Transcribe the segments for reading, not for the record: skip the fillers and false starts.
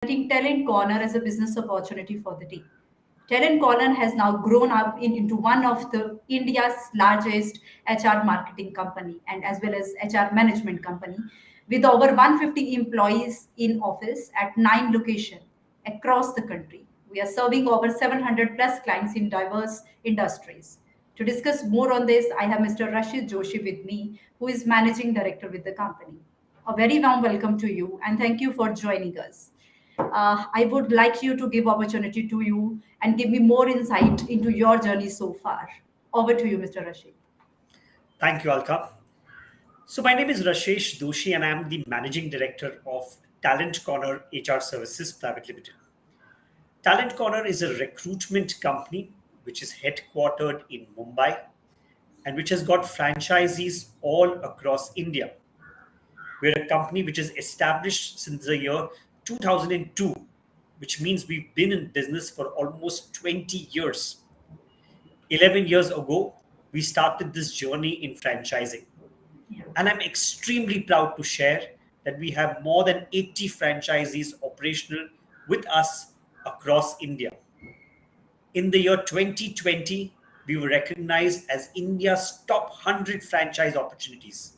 Talent Corner as a business opportunity for the team. Talent Corner has now grown up into one of the India's largest HR marketing company and as well as HR management company with over 150 employees in office at 9 locations across the country. We are serving over 700 plus clients in diverse industries. To discuss more on this, I have Mr. Rashid Joshi with me, who is managing director with the company. A very warm welcome to you and thank you for joining us. I would like you to give opportunity to you and give me more insight into your journey so far. Over to you, Mr. Rashid. Thank you, Alka. So, my name is Rashesh Doshi, and I am the Managing Director of Talent Corner HR Services Private Limited. Talent Corner is a recruitment company which is headquartered in Mumbai and which has got franchisees all across India. We're a company which is established since the year 2002, which means we've been in business for almost 20 years. 11 years ago, we started this journey in franchising. Yeah. And I'm extremely proud to share that we have more than 80 franchisees operational with us across India. In the year 2020, we were recognized as India's top 100 franchise opportunities.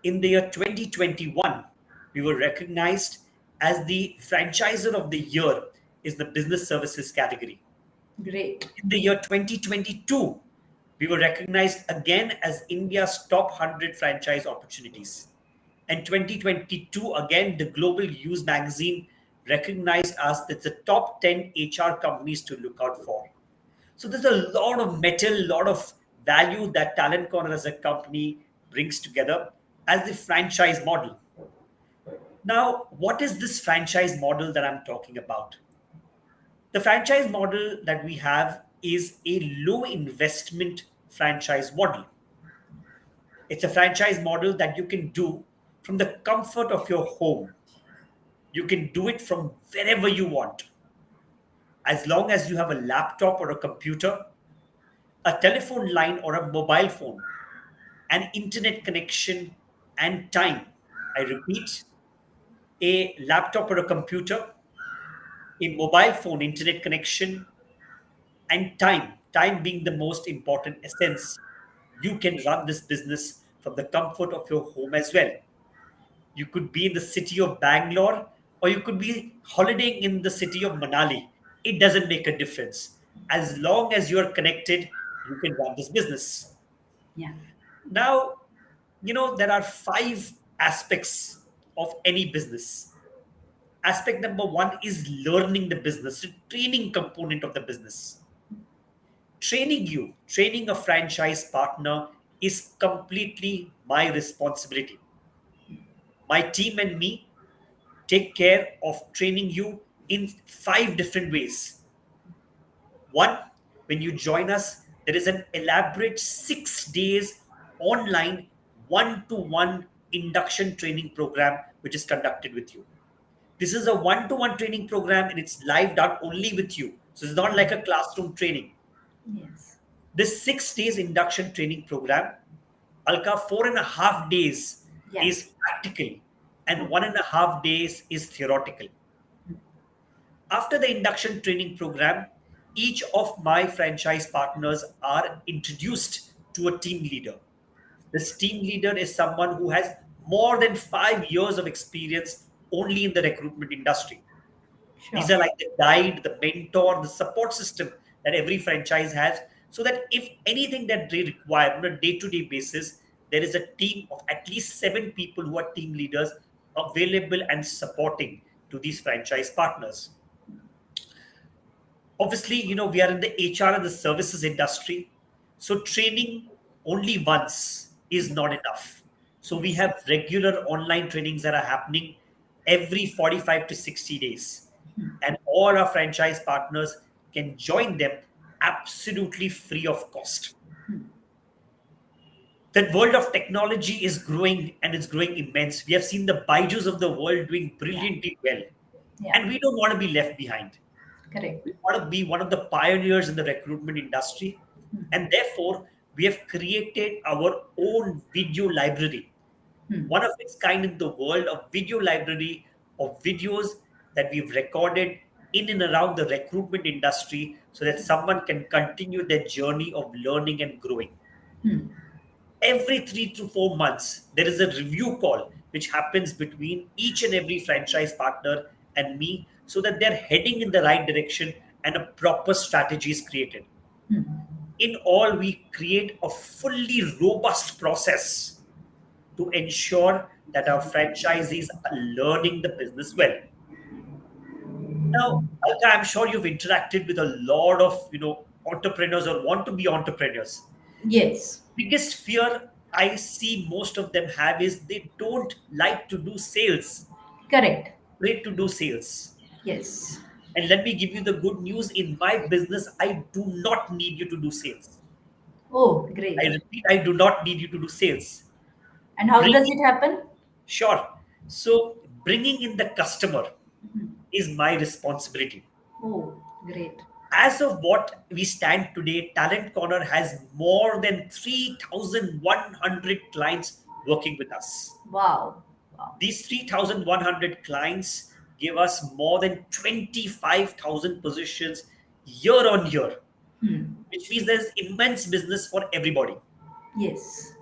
In the year 2021, we were recognized as the franchisor of the year in the business services category. Great. In the year 2022, we were recognized again as India's top 100 franchise opportunities. And 2022, again, the Global News magazine recognized us as the top 10 HR companies to look out for. So there's a lot of metal, a lot of value that Talent Corner as a company brings together as the franchise model. Now, what is this franchise model that I'm talking about? The franchise model that we have is a low investment franchise model. It's a franchise model that you can do from the comfort of your home. You can do it from wherever you want. As long as you have a laptop or a computer, a telephone line or a mobile phone, an internet connection, and time. I repeat, a laptop or a computer, a mobile phone, internet connection, and time being the most important essence. You can run this business from the comfort of your home as well. You could be in the city of Bangalore or you could be holidaying in the city of Manali. It doesn't make a difference. As long as you are connected, you can run this business. Yeah. Now, there are five aspects of any business. Aspect number one is learning the business, the training component of the business. Training a franchise partner is completely my responsibility. My team and me take care of training you in five different ways. One, when you join us, there is an elaborate 6 days online one-to-one induction training program which is conducted with you. This is a one-to-one training program and it's live done only with you. So it's not like a classroom training. Yes. This 6 days induction training program, Alka, 4.5 days Yeah. is practical and 1.5 days is theoretical. After the induction training program, each of my franchise partners are introduced to a team leader. This team leader is someone who has more than 5 years of experience only in the recruitment industry. These Sure. are like the guide, the mentor, the support system that every franchise has, so that if anything that they require on a day to day basis, there is a team of at least 7 people who are team leaders available and supporting to these franchise partners. Obviously, we are in the HR and the services industry. So training only once is not enough. So we Yes. have regular online trainings that are happening every 45 to 60 days. And all our franchise partners can join them absolutely free of cost. The world of technology is growing and it's growing immense. We have seen the Baijus of the world doing Yeah. brilliantly well. Yeah. And we don't want to be left behind. Correct. We want to be one of the pioneers in the recruitment industry. And therefore, we have created our own video library, Hmm. one of its kind in the world, a video library of videos that we've recorded in and around the recruitment industry so that someone can continue their journey of learning and growing. Every 3 to 4 months, there is a review call which happens between each and every franchise partner and me so that they're heading in the right direction and a proper strategy is created. In all, we create a fully robust process to ensure that our franchisees are learning the business well. Now, Alka, I'm sure you've interacted with a lot of entrepreneurs or want to be entrepreneurs. Yes. Biggest fear I see most of them have is they don't like to do sales, Correct. afraid to do sales. Yes. And let me give you the good news. In my business, I do not need you to do sales. Oh, I great. repeat, I do not need you to do sales. And how does Bringing, it happen? sure. So bringing in the customer is my responsibility. Oh, great. As of what we stand today, Talent Corner has more than 3,100 clients working with us. Wow. Wow. These 3,100 clients give us more than 25,000 positions year on year, which means there's immense business for everybody. Yes.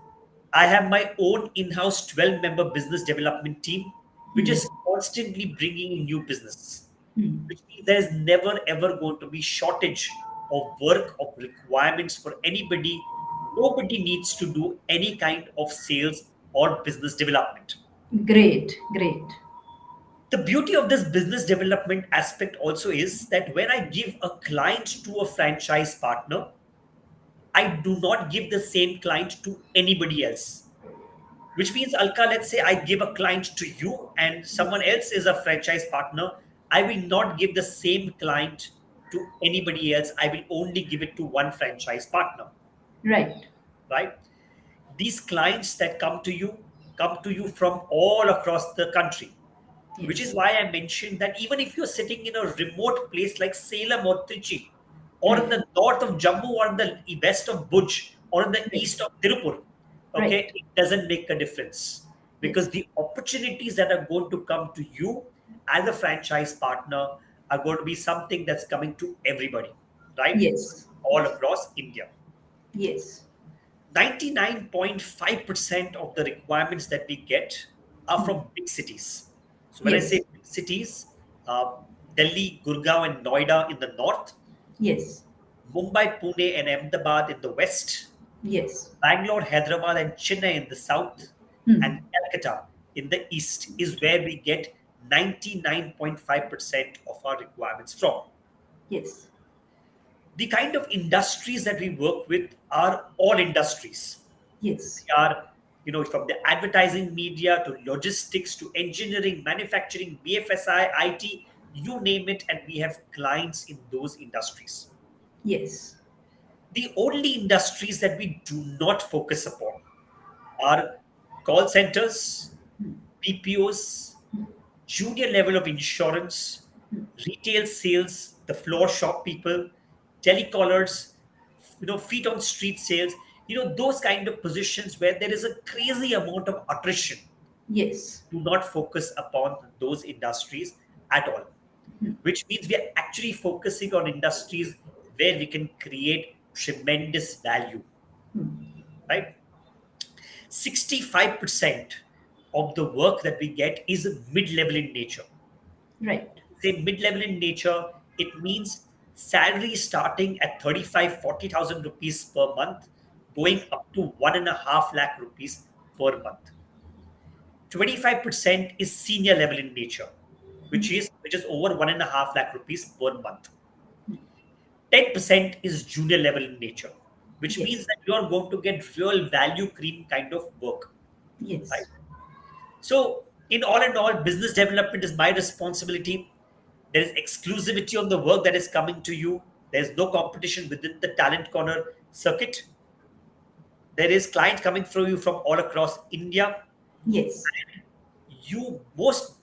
I have my own in house 12-member business development team, which is constantly bringing in new business, which means there's never ever going to be shortage of work, of requirements for anybody. Nobody needs to do any kind of sales or business development. Great. Great. The beauty of this business development aspect also is that when I give a client to a franchise partner, I do not give the same client to anybody else. Which means, Alka, let's say I give a client to you and someone else is a franchise partner. I will not give the same client to anybody else. I will only give it to one franchise partner, Right. right? These clients that come to you from all across the country, which is Yes. why I mentioned that even if you're sitting in a remote place like Salem or Trichy, or in Right. the north of Jammu, or in the west of Bhuj, or in the Right. east of Tirupur, okay, Right. it doesn't make a difference because Yes. the opportunities that are going to come to you as a franchise partner are going to be something that's coming to everybody, right? Yes. All Yes. across India. Yes. 99.5% of the requirements that we get are from big cities. So when I say Yes. big cities, uh, Delhi, Gurgaon, and Noida in the north, Yes. Mumbai, Pune, and Ahmedabad in the west, Yes. Bangalore, Hyderabad, and Chennai in the south, and Calcutta in the east is where we get 99.5% of our requirements from. Yes. The kind of industries that we work with are all industries. Yes. They are, from the advertising media to logistics to engineering, manufacturing, BFSI, IT, you name it, and we have clients in those industries. Yes. The only industries that we do not focus upon are call centers, BPOs, junior level of insurance, retail sales, the floor shop people, telecallers, feet on street sales, those kind of positions where there is a crazy amount of attrition. Yes. Do not focus upon those industries at all, which means we are actually focusing on industries where we can create tremendous value, right? 65% of the work that we get is mid-level in nature. Right. Say mid-level in nature, it means salary starting at 35, 40,000 rupees per month, going up to 1.5 lakh rupees per month. 25% is senior level in nature, which is over 1.5 lakh rupees per month. 10% is junior level in nature, which means Yes. that you are going to get real value cream kind of work, right? Yes. So, in all, business development is my responsibility. There is exclusivity on the work that is coming to you. There's no competition within the talent corner circuit. There is client coming through you from all across India. Yes.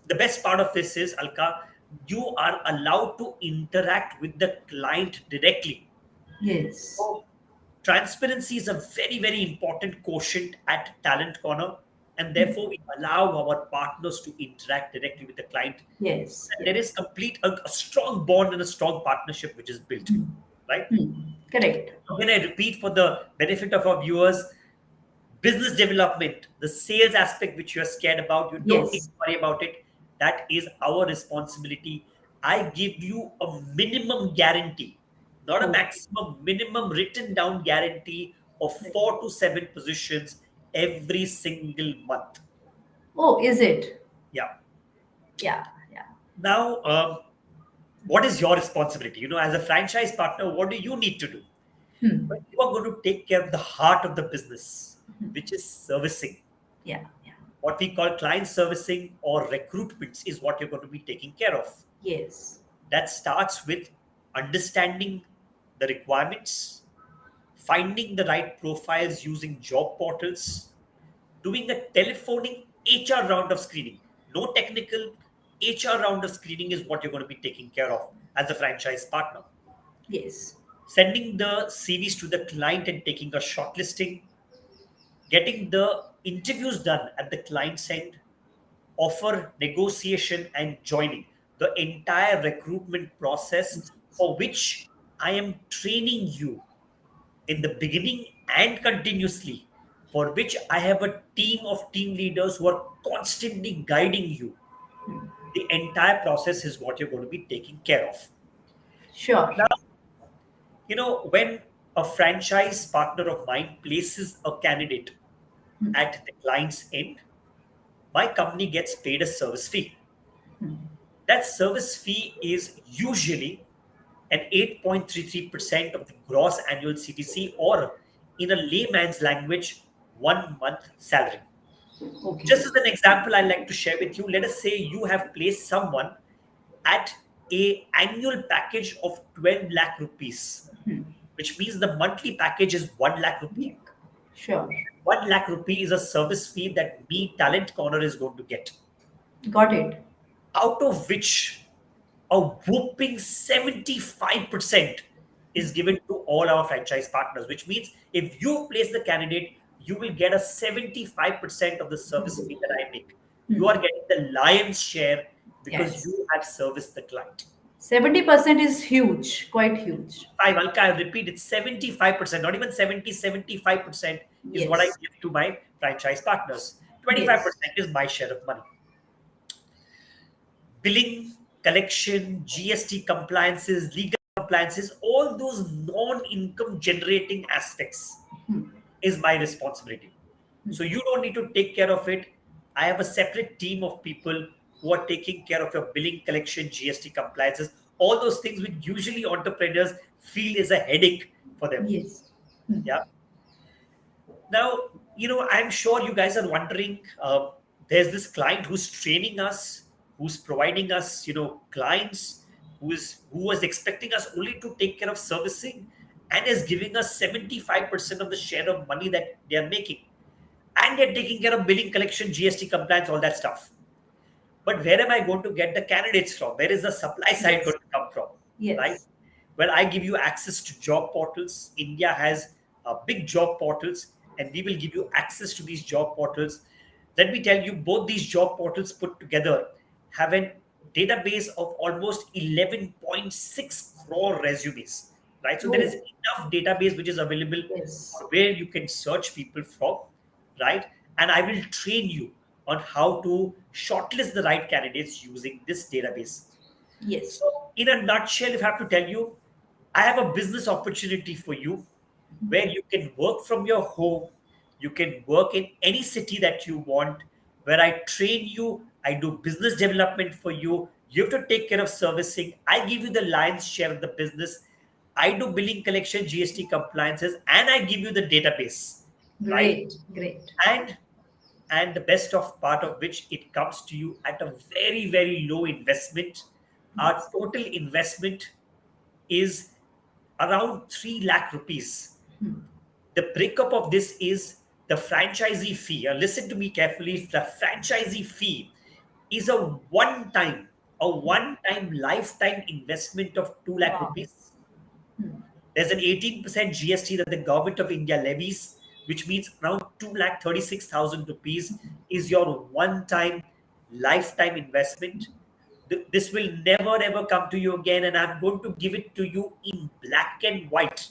The best part of this is, Alka, you are allowed to interact with the client directly. Yes. So transparency is a very, very important quotient at Talent Corner. and therefore we allow our partners to interact directly with the client. Yes, And there is yes. complete a strong bond and a strong partnership which is built, right? Correct. When I repeat for the benefit of our viewers, business development, the sales aspect which you are scared about, you don't need Yes. to worry about it. That is our responsibility. I give you a minimum guarantee, not a Okay. maximum, minimum written down guarantee of Right. 4 to 7 positions every single month. Oh, is it? Yeah. Yeah, yeah. Now, what is your responsibility? As a franchise partner, what do you need to do? Well, you are going to take care of the heart of the business, which is servicing. Yeah, yeah. What we call client servicing or recruitments is what you're going to be taking care of. Yes. That starts with understanding the requirements, finding the right profiles using job portals, doing a telephonic HR round of screening. No technical, HR round of screening is what you're going to be taking care of as a franchise partner. Yes. Sending the CVs to the client and taking a shortlisting, getting the interviews done at the client's end, offer negotiation and joining the entire recruitment process, for which I am training you in the beginning and continuously, for which I have a team of team leaders who are constantly guiding you. The entire process is what you're going to be taking care of. Sure. Now, when a franchise partner of mine places a candidate at the client's end, my company gets paid a service fee. That service fee is usually an 8.33% of the gross annual CTC, or in a layman's language, 1 month salary. Just Okay. as an example, I'd like to share with you. Let us say you have placed someone at a annual package of 12 lakh rupees, which means the monthly package is 1 lakh rupee. Like, sure. 1 lakh rupee is a service fee that me, Talent Corner, is going to get, Got it. out of which a whooping 75% is given to all our franchise partners, which means if you place the candidate, you will get a 75% of the service fee that I make. You are getting the lion's share because Yes. you have serviced the client. 70% is huge, quite huge. Five, I'll repeat, it's 75%, not even 70, 75% is what I Yes. give to my franchise partners. Yes. 25% is my share of money. Billing, collection, GST compliances, legal compliances, all those non-income generating aspects is my responsibility. So you don't need to take care of it. I have a separate team of people who are taking care of your billing, collection, GST compliances, all those things which usually entrepreneurs feel is a headache for them. Yes. Yeah. Now, I'm sure you guys are wondering, there's this client who's training us, who's providing us, clients, who was expecting us only to take care of servicing and is giving us 75% of the share of money that they are making. And they're taking care of billing, collection, GST compliance, all that stuff. But where am I going to get the candidates from? Where is the supply side Yes. going to come from? Right? Yes. Well, I give you access to job portals. India has big job portals, and we will give you access to these job portals. Let me tell you, both these job portals put together have a database of almost 11.6 crore resumes. Right? So there is Oh, enough database which is available yes. where you can search people from, right? And I will train you on how to shortlist the right candidates using this database. Yes. So, in a nutshell, if I have to tell you, I have a business opportunity for you where you can work from your home, you can work in any city that you want, where I train you, I do business development for you. You have to take care of servicing. I give you the lion's share of the business. I do billing, collection, GST compliances, and I give you the database, right? Great. Great. And the best of part of which it comes to you at a very, very low investment. Our Yes. total investment is around 3 lakh rupees. The breakup of this is the franchisee fee. Listen to me carefully. The franchisee fee is a one time lifetime investment of 2 lakh Wow. rupees. There's an 18% GST that the government of India levies. which means around 2,36,000 rupees is your one-time lifetime investment. This will never ever come to you again, and I'm going to give it to you in black and white.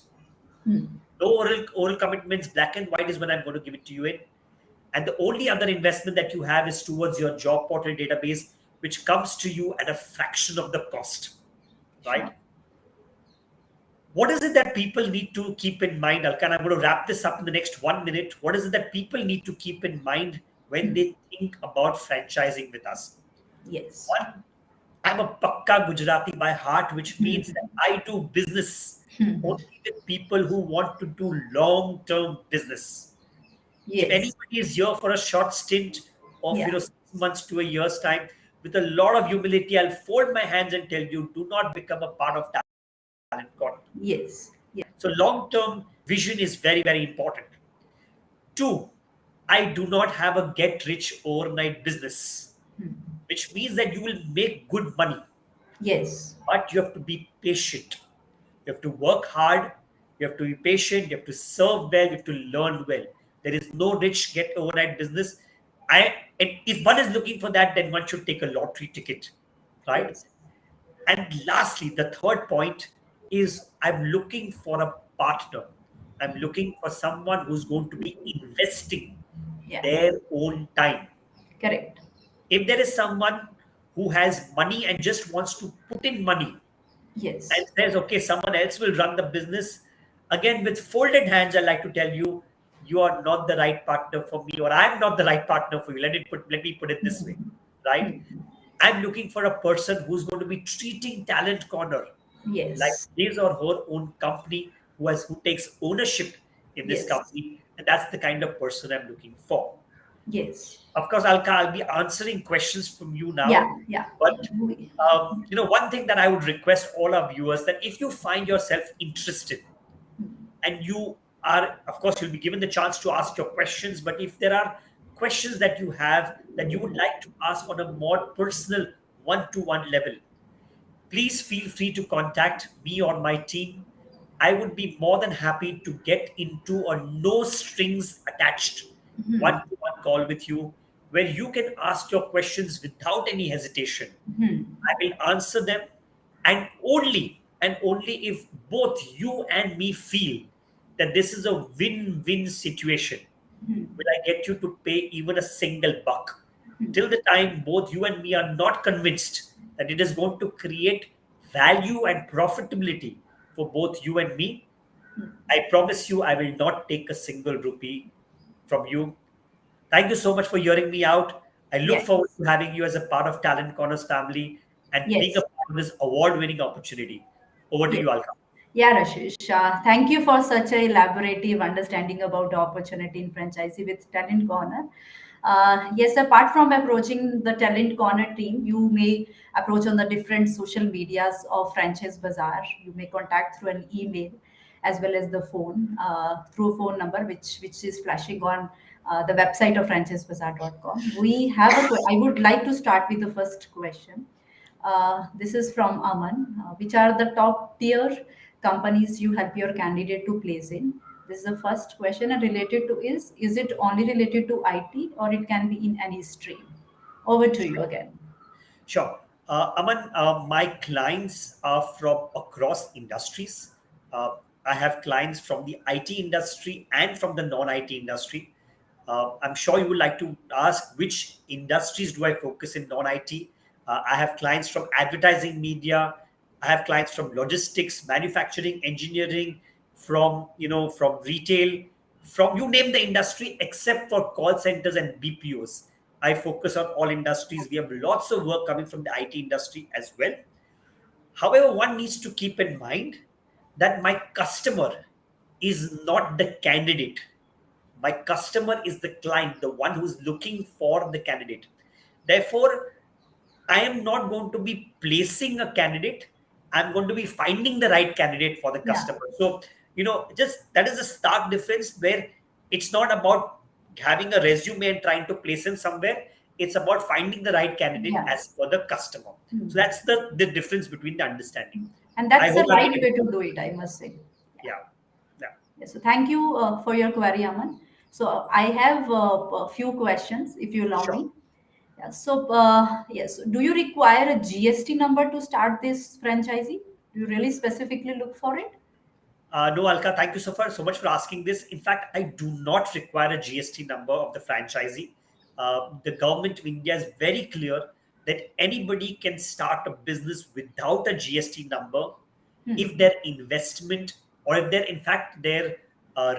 No oral commitments, black and white is when I'm going to give it to you in. And the only other investment that you have is towards your job portal database, which comes to you at a fraction of the cost, right? Sure. What is it that people need to keep in mind, Alkan? I'm going to wrap this up in the next 1 minute. What is it that people need to keep in mind when they think about franchising with us? Yes. One, I'm a Pakka Gujarati by heart, which means that I do business only with people who want to do long term business. If Yes. anybody is here for a short stint of Yeah. 6 months to a year's time, with a lot of humility, I'll fold my hands and tell you, do not become a part of talent corner. Yes. Yeah. So long term vision is very, very important. Two, I do not have a get rich overnight business, which means that you will make good money, Yes. but you have to be patient. You have to work hard. You have to be patient. You have to serve well. You have to learn well. There is no rich get overnight business. And if one is looking for that, then one should take a lottery ticket, right? Yes. And lastly, the third point is I'm looking for a partner. I'm looking for someone who's going to be investing Yeah. their own time. Correct. If there is someone who has money and just wants to put in money and Yes. says, okay, someone else will run the business, again, with folded hands, I like to tell you, you are not the right partner for me, or I'm not the right partner for you. Let me put it this way, right? I'm looking for a person who's going to be treating Talent Corner like Yes. his or her own company, who takes ownership in this Yes. company, and that's the kind of person I'm looking for. Yes. Of course, I'll be answering questions from you Yeah. now, Yeah. but one thing that I would request all our viewers, that if you find yourself interested and you are, of course, you'll be given the chance to ask your questions, but if there are questions that you have that you would like to ask on a more personal one-to-one level, please feel free to contact me or my team. I would be more than happy to get into a no strings attached one to one call with you where you can ask your questions without any hesitation. I will answer them, and only if both you and me feel that this is a win win situation will I get you to pay even a single buck. Till the time both you and me are not convinced that it is going to create value and profitability for both you and me, I promise you I will not take a single rupee from you. Thank you so much for hearing me out. I look Yes. forward to having you as a part of Talent Corners family and being a Yes. part of this award winning opportunity. Over to Yes. you, Alka. Yeah, Rashish. Thank you for such a elaborative understanding about the opportunity in franchisee with Talent Corner. Yes, apart from approaching the Talent Corner team, you may approach on the different social medias of Franchise Bazaar. You may contact through an email as well as the phone, through a phone number which is flashing on the website of franchisebazaar.com. We have I would like to start with the first question. This is from Aman. Which are the top tier companies you help your candidate to place in? This is the first question, and related to is it only related to IT or it can be in any stream? Over to you again. Sure. Aman, my clients are from across industries. I have clients from the IT industry and from the non-IT industry. I'm sure you would like to ask which industries do I focus in non-IT. I have clients from advertising media. I have clients from logistics, manufacturing, engineering, from retail, from you name the industry except for call centers and BPOs. I focus on all industries. We have lots of work coming from the IT industry as well. However, one needs to keep in mind that my customer is not the candidate. My customer is the client, the one who's looking for the candidate. Therefore, I am not going to be placing a candidate. I'm going to be finding the right candidate for the Yeah. customer. So, just that is a stark difference where it's not about having a resume and trying to place him somewhere. It's about finding the right candidate as Yes. for the customer. So that's the difference between the understanding. And I that's the hope I've right been way able to to. do it, I must say. Yeah. Yeah. Yeah. Yes, so thank you for your query, Aman. So I have a few questions, if you allow Sure. me. Yeah, so yes, do you require a GST number to start this franchisee? Do you really specifically look for it? No, Alka, thank you so much for asking this. In fact, I do not require a GST number of the franchisee. The government of India is very clear that anybody can start a business without a GST number if Hmm. their investment or if their, in fact, their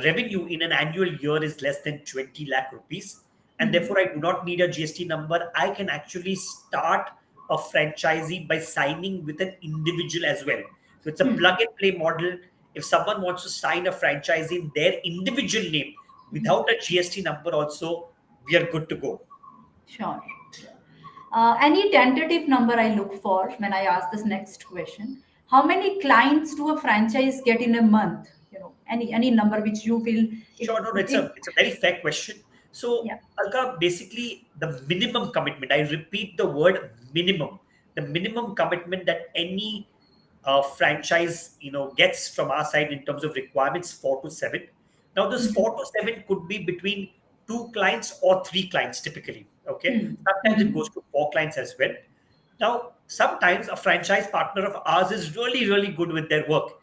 revenue in an annual year is less than 20 lakh rupees. And Hmm. therefore, I do not need a GST number. I can actually start a franchisee by signing with an individual as well. So it's a Hmm. plug and play model. If someone wants to sign a franchise in their individual name without a GST number, also, we are good to go. Sure. Any tentative number I look for when I ask this next question? How many clients do a franchise get in a month? You know, any number which you feel Sure, no, no, it's a very fair question. So, yeah. Alka, basically, the minimum commitment, I repeat the word minimum, the minimum commitment that any franchise, gets from our side in terms of requirements, 4 to 7. Now, this Mhm. 4 to 7 could be between 2 clients or 3 clients typically. Okay, Hmm. sometimes it goes Mhm. to 4 clients as well. Now, sometimes a franchise partner of ours is really, really good with their work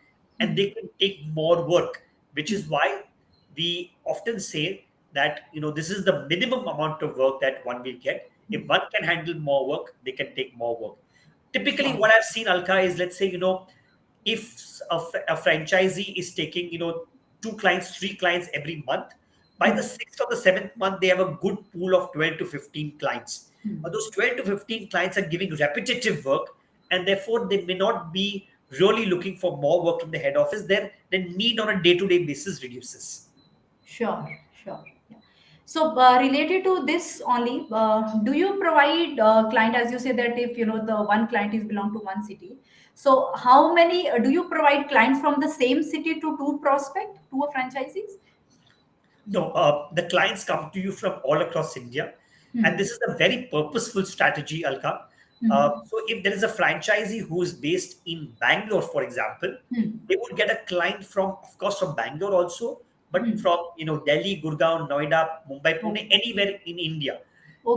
and Hmm. they can take more work, which Hmm. is why we often say that this is the minimum amount of work that one will get. If one can handle more work, they can take more work. Typically, Sure. what I've seen, Alka, is let's say if a franchisee is taking 2 clients, 3 clients every month, by the Hmm. sixth or the seventh month, they have a good pool of 12 to 15 clients. Hmm. Those 12 to 15 clients are giving repetitive work, and therefore they may not be really looking for more work from the head office. Then the need on a day-to-day basis reduces. Sure. Sure. Yeah. So related to this only, do you provide client, as you say that if you know the one client is belong to one city, so how many do you provide clients from the same city to two prospect to a franchisees? No, the clients come to you from all across India, and Hmm. this is a very purposeful strategy, Alka. Hmm. So, if there is a franchisee who is based in Bangalore, for example, Hmm. they would get a client from, of course, from Bangalore also, but Hmm. from Delhi, Gurgaon, Noida, Mumbai, Pune, Okay. anywhere in India.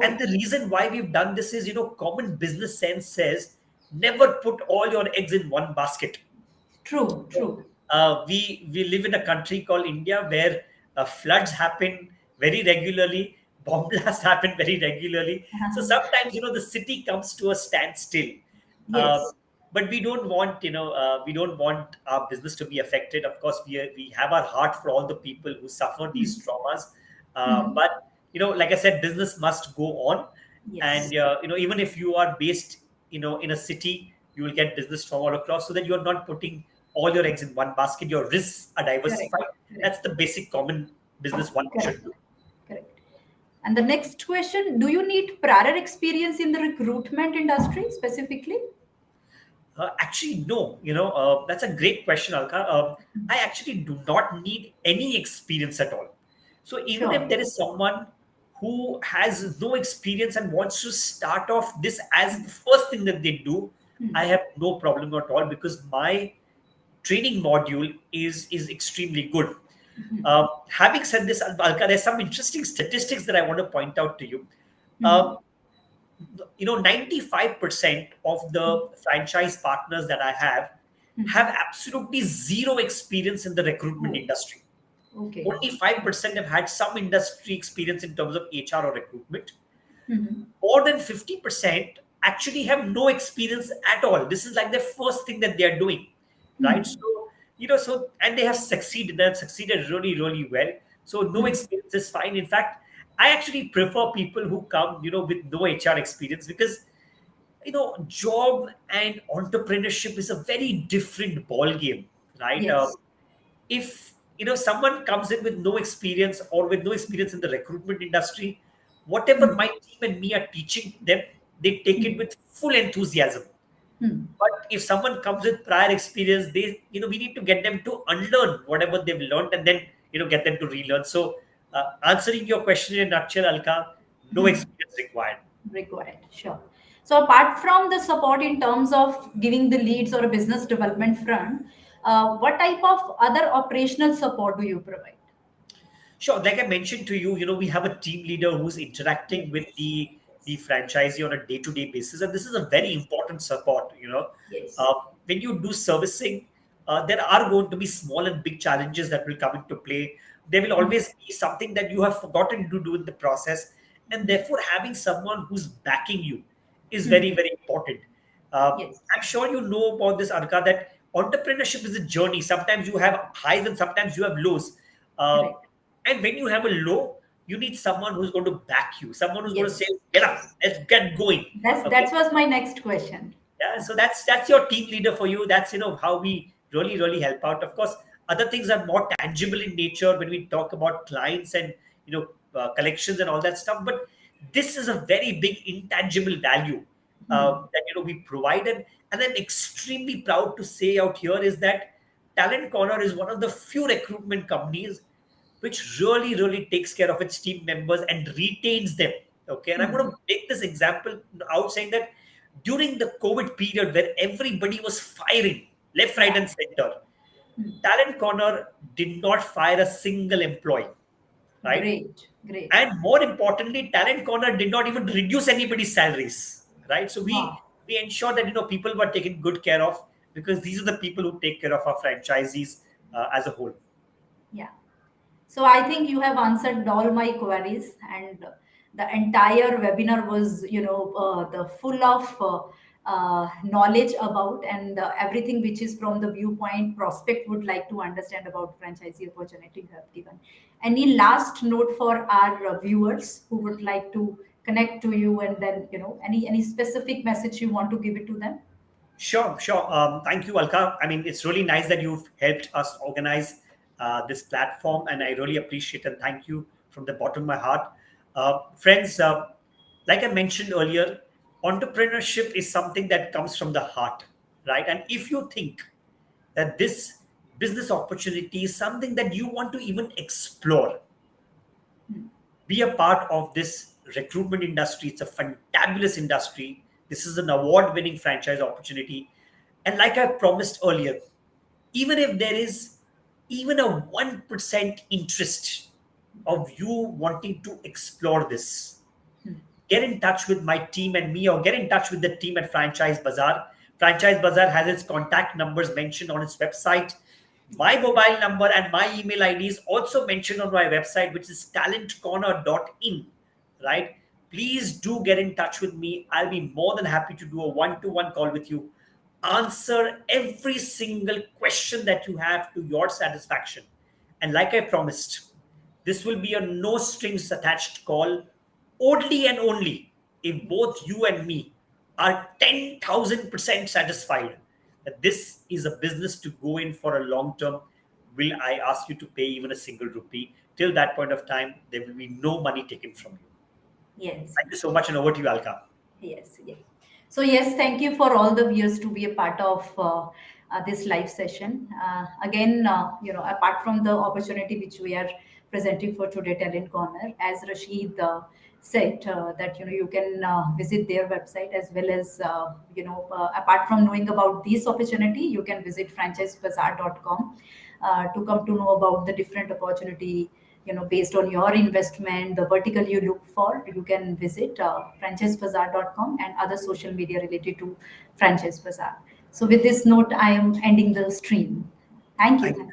And Okay. the reason why we've done this is, common business sense says never put all your eggs in one basket. True. True. We live in a country called India where floods happen very regularly, bomb blasts happen very regularly. So sometimes the city comes to a standstill. Uh, Yes. but we don't want our business to be affected. Of course, we have our heart for all the people who suffer Hmm. these traumas. Hmm. But like I said, business must go on, Yes. and even if you are based in a city, you will get business from all across, so that you're not putting all your eggs in one basket. Your risks are Correct. diversified. Correct. That's the basic common business one should Correct. do. Correct. And the next question, do you need prior experience in the recruitment industry specifically? Actually, no. That's a great question, Alka. I actually do not need any experience at all. So even if Sure. there is someone who has no experience and wants to start off this as the first thing that they do, Hmm. I have no problem at all, because my training module is extremely good. Having said this, Alka, there's some interesting statistics that I want to point out to you. Hmm. Uh, 95% of the franchise partners that I have Hmm. absolutely zero experience in the recruitment Oh, industry. okay. Only 5% have had some industry experience in terms of HR or recruitment. Hmm. More than 50% actually have no experience at all. This is like the first thing that they are doing, right? Hmm. So and they have succeeded really, really well. So no Hmm. experience is fine. In fact, I actually prefer people who come, with no HR experience, because job and entrepreneurship is a very different ball game, right? Yes. If someone comes in with no experience, or with no experience in the recruitment industry, whatever Hmm. my team and me are teaching them, they take it Hmm. with full enthusiasm. Hmm. But if someone comes with prior experience, we need to get them to unlearn whatever they've learned, and then get them to relearn. So, answering your question in a nutshell, Alka, no Hmm. experience required. Required. Sure. So apart from the support in terms of giving the leads or a business development front, what type of other operational support do you provide? Sure. Like I mentioned to you, we have a team leader who's interacting with Yes. the franchisee on a day-to-day basis, and this is a very Yes. important support. Yes. Uh, when you do servicing, there are going to be small and big challenges that will come into play. There will Hmm. always be something that you have forgotten to do in the process, and therefore having someone who's backing you is Hmm. very, very important. Uh, Yes. I'm sure you know about this, Arka, that entrepreneurship is a journey. Sometimes you have highs and sometimes you have lows. Uh, Correct. and when you have a low, you need someone who's going to back you, someone who's going to say, Yes. "Get up, let's get going." That's Okay, that was my next question. yeah. So that's your team leader for you. That's how we really really help out. Of course, other things are more tangible in nature when we talk about clients and collections and all that stuff. But this is a very big intangible value Hmm. that we provide, and I'm extremely proud to say out here is that Talent Corner is one of the few recruitment companies which really, really takes care of its team members and retains them. Okay. And I'm Hmm. going to make this example out saying that during the COVID period where everybody was firing left, right, Yeah. and center, Hmm. Talent Corner did not fire a single employee, right? Great. Great. And more importantly, Talent Corner did not even reduce anybody's salaries, right? So we Wow. we ensure that people were taken good care of because these are the people who take care of our franchisees as a whole. Yeah. So I think you have answered all my queries, and the entire webinar was, the full of knowledge about, and everything which is from the viewpoint prospect would like to understand about franchisee opportunity you have given. Any last note for our viewers who would like to connect to you, and then any specific message you want to give it to them? Sure, sure. Thank you, Alka. I mean, it's really nice that you've helped us organize this platform, and I really appreciate and thank you from the bottom of my heart. Friends, like I mentioned earlier, entrepreneurship is something that comes from the heart, right? And if you think that this business opportunity is something that you want to even explore, be a part of this recruitment industry. It's a fantabulous industry. This is an award winning franchise opportunity. And like I promised earlier, even if there is even a 1% interest of you wanting to explore this, get in touch with my team and me, or get in touch with the team at Franchise Bazaar. Franchise Bazaar has its contact numbers mentioned on its website. My mobile number and my email ID is also mentioned on my website, which is talentcorner.in. Right? Please do get in touch with me. I'll be more than happy to do a one-to-one call with you, answer every single question that you have to your satisfaction. And like I promised, this will be a no strings attached call, only and only if both you and me are 10,000% satisfied that this is a business to go in for a long term. Will I ask you to pay even a single rupee? Till that point of time, there will be no money taken from you. Yes. Thank you so much, and over to you, Alka. Yes, yes. So yes, thank you for all the viewers to be a part of this live session. Again, apart from the opportunity which we are presenting for today, Talent Corner, as Rashid said, that you can visit their website, as well as apart from knowing about this opportunity, you can visit franchisebazaar.com to come to know about the different opportunity, based on your investment, the vertical you look for. You can visit franchisebazaar.com and other social media related to Franchise Bazaar. So with this note, I am ending the stream. Thank you. Thank you.